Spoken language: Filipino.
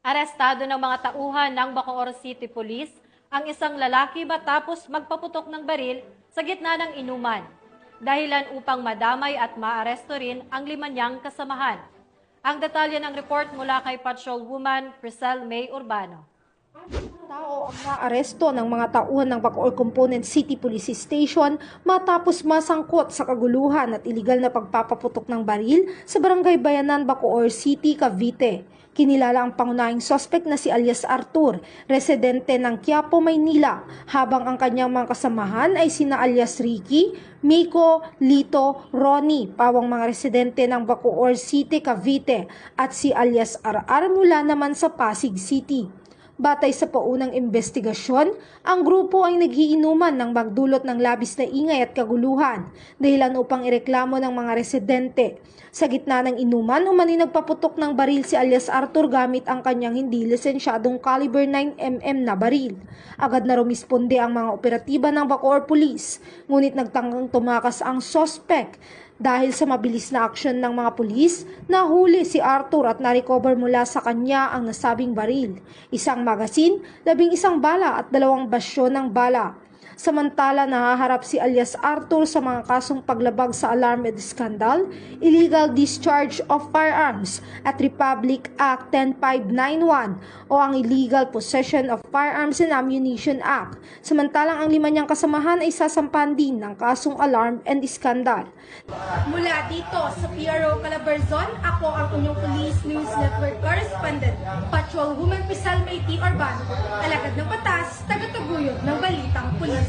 Arestado ng mga tauhan ng Bacoor City Police ang isang lalaki matapos magpaputok ng baril sa gitna ng inuman. Dahilan upang madamay at maaresto rin ang 5 niyang kasamahan. Ang detalye ng report mula kay Patrolwoman Priscel May Urbano. Tao ang naaresto ng mga tauhan ng Bacoor Component City Police Station matapos masangkot sa kaguluhan at iligal na pagpapaputok ng baril sa Barangay Bayanan, Bacoor City, Cavite. Kinilala ang pangunahing suspect na si alias Arthur, residente ng Quiapo, Maynila, habang ang kanyang mga kasamahan ay sina alias Ricky, Miko, Lito, Ronnie, pawang mga residente ng Bacoor City, Cavite, at si alias RR mula naman sa Pasig City. Batay sa paunang investigasyon, ang grupo ay nagiinuman ng magdulot ng labis na ingay at kaguluhan, dahilan upang ireklamo ng mga residente. Sa gitna ng inuman, umano'y nagpaputok ng baril si alias Arthur gamit ang kanyang hindi lisensyadong caliber 9mm na baril. Agad na rumisponde ang mga operatiba ng Bacoor Police, ngunit nagtanggang tumakas ang suspect. Dahil sa mabilis na aksyon ng mga pulis, nahuli si Arthur at narecover mula sa kanya ang nasabing baril, isang magasin, 11 bala at 2 basyo ng bala. Samantala, nahaharap si alias Arthur sa mga kasong paglabag sa alarm and scandal, illegal discharge of firearms at Republic Act 10591 o ang Illegal Possession of Firearms and Ammunition Act. Samantalang ang 5 niyang kasamahan ay sasampan din ng kasong alarm and scandal. Mula dito sa PRO Calabarzon, ako ang inyong Police News Network Correspondent, Patrolwoman Priscel May Urbano, alagad ng batas, tagataguyod ng balitang pulis.